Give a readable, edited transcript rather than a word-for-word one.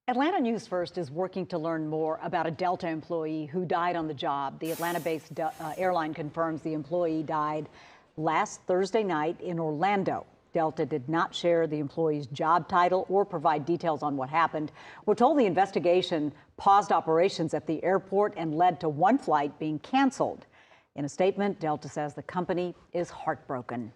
Atlanta News First is working to learn more about a Delta employee who died on the job. The Atlanta-based airline confirms the employee died last Thursday night in Orlando. Delta did not share the employee's job title or provide details on what happened. We're told the investigation paused operations at the airport and led to one flight being canceled. In a statement, Delta says the company is heartbroken.